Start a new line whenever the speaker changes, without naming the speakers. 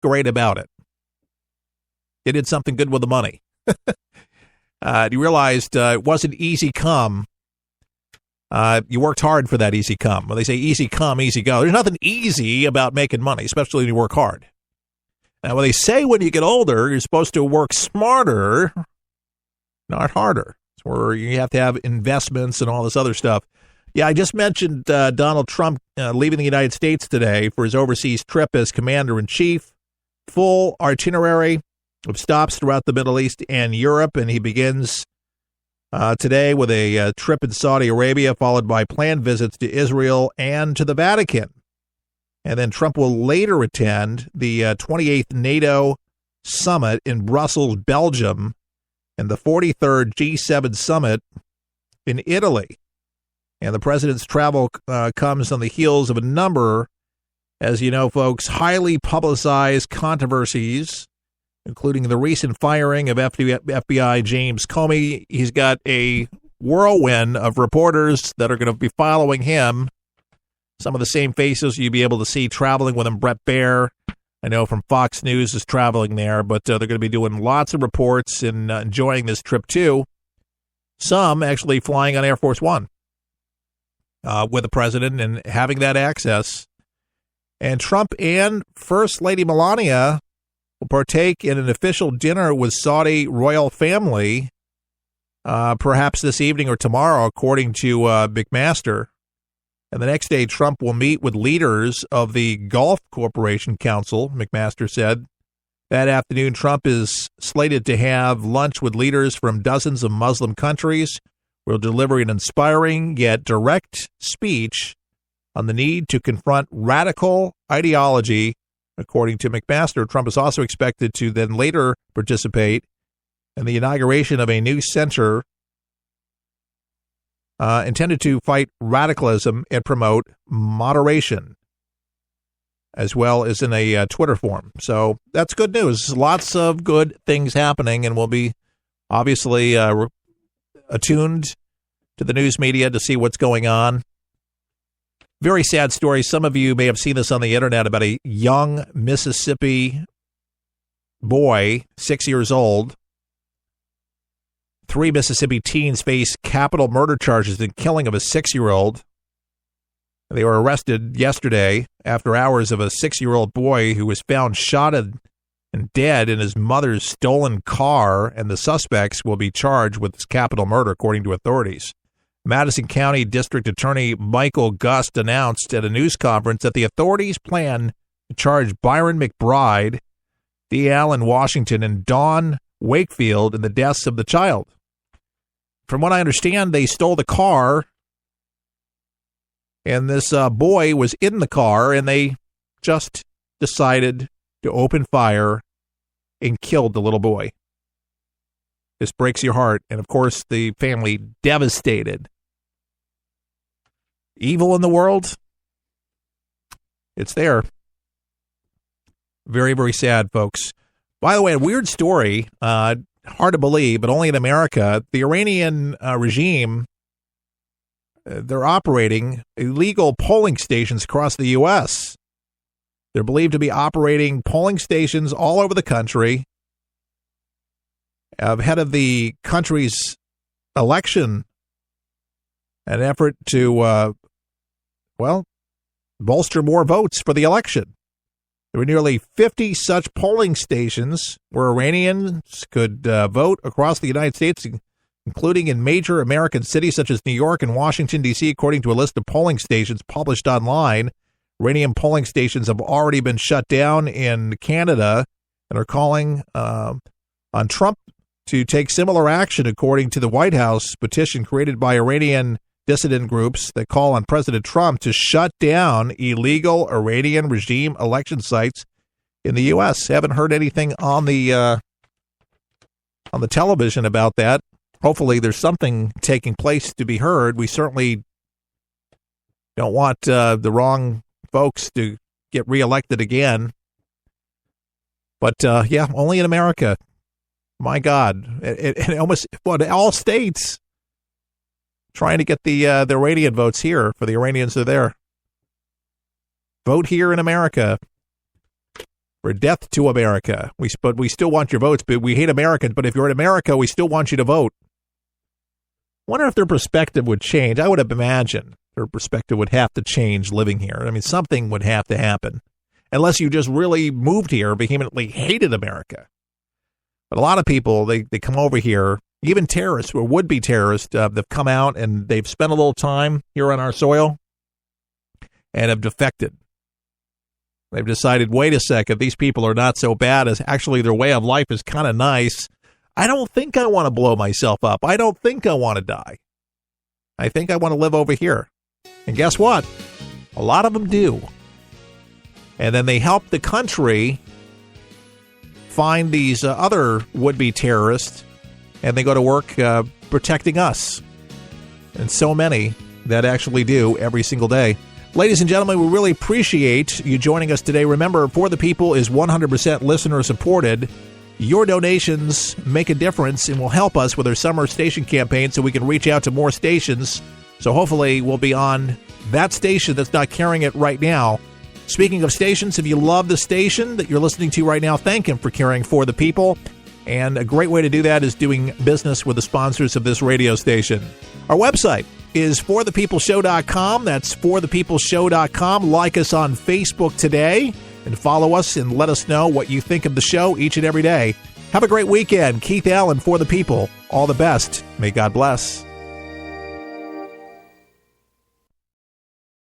great about it. They did something good with the money. You realized it wasn't easy come. You worked hard for that easy come. When they say easy come, easy go, there's nothing easy about making money, especially when you work hard. Now, when they say when you get older, you're supposed to work smarter, not harder. It's where you have to have investments and all this other stuff. Yeah, I just mentioned Donald Trump leaving the United States today for his overseas trip as commander-in-chief. Full itinerary of stops throughout the Middle East and Europe, and he begins today with a trip in Saudi Arabia, followed by planned visits to Israel and to the Vatican. And then Trump will later attend the 28th NATO summit in Brussels, Belgium, and the 43rd G7 summit in Italy. And the president's travel comes on the heels of a number, as you know, folks, highly publicized controversies, including the recent firing of FBI James Comey. He's got a whirlwind of reporters that are going to be following him. Some of the same faces you'll be able to see traveling with him. Brett Baer, I know from Fox News, is traveling there, but they're going to be doing lots of reports and enjoying this trip too. Some actually flying on Air Force One with the president and having that access. And Trump and First Lady Melania will partake in an official dinner with Saudi royal family, perhaps this evening or tomorrow, according to McMaster. And the next day, Trump will meet with leaders of the Gulf Cooperation Council, McMaster said. That afternoon, Trump is slated to have lunch with leaders from dozens of Muslim countries. Will deliver an inspiring yet direct speech on the need to confront radical ideology. According to McMaster, Trump is also expected to then later participate in the inauguration of a new center intended to fight radicalism and promote moderation, as well as in a Twitter forum. So that's good news. Lots of good things happening, and we'll be obviously attuned to the news media to see what's going on. Very sad story. Some of you may have seen this on the internet about a young Mississippi boy, 6 years old. 3 Mississippi teens face capital murder charges in killing of a 6-year-old. They were arrested yesterday after hours of a 6-year-old boy who was found shot and dead in his mother's stolen car, and the suspects will be charged with capital murder, according to authorities. Madison County District Attorney Michael Gust announced at a news conference that the authorities plan to charge Byron McBride, Dee Allen Washington, and Dawn Wakefield in the deaths of the child. From what I understand, they stole the car, and this boy was in the car, and they just decided to open fire and killed the little boy. This breaks your heart, and of course, the family devastated. Evil in the world, it's there. Very, very sad, folks. By the way, a weird story, hard to believe, but only in America. The Iranian regime, they're operating illegal polling stations across the U.S. They're believed to be operating polling stations all over the country ahead of the country's election, an effort to, bolster more votes for the election. There were nearly 50 such polling stations where Iranians could vote across the United States, including in major American cities such as New York and Washington, D.C., according to a list of polling stations published online. Iranian polling stations have already been shut down in Canada and are calling on Trump to take similar action, according to the White House petition created by Iranian dissident groups that call on President Trump to shut down illegal Iranian regime election sites in the U.S. Haven't heard anything on the television about that. Hopefully there's something taking place to be heard. We certainly don't want the wrong folks to get reelected again. But, only in America. My God. It almost, all states trying to get the Iranian votes here for the Iranians that are there. Vote here in America. For death to America. But we still want your votes, but we hate Americans. But if you're in America, we still want you to vote. I wonder if their perspective would change. I would have imagined their perspective would have to change living here. I mean, something would have to happen. Unless you just really moved here, vehemently hated America. But a lot of people, they come over here, even terrorists or would-be terrorists, they've come out and they've spent a little time here on our soil and have defected. They've decided, wait a second, these people are not so bad, as actually their way of life is kind of nice. I don't think I want to blow myself up. I don't think I want to die. I think I want to live over here. And guess what? A lot of them do. And then they help the country find these other would-be terrorists, and they go to work protecting us. And so many that actually do every single day. Ladies and gentlemen, we really appreciate you joining us today. Remember, For the People is 100% listener-supported. Your donations make a difference and will help us with our summer station campaign so we can reach out to more stations. So hopefully we'll be on that station that's not carrying it right now. Speaking of stations, if you love the station that you're listening to right now, thank him for caring for the people. And a great way to do that is doing business with the sponsors of this radio station. Our website is forthepeopleshow.com. That's forthepeopleshow.com. Like us on Facebook today and follow us and let us know what you think of the show each and every day. Have a great weekend. Keith Allen, For the People. All the best. May God bless.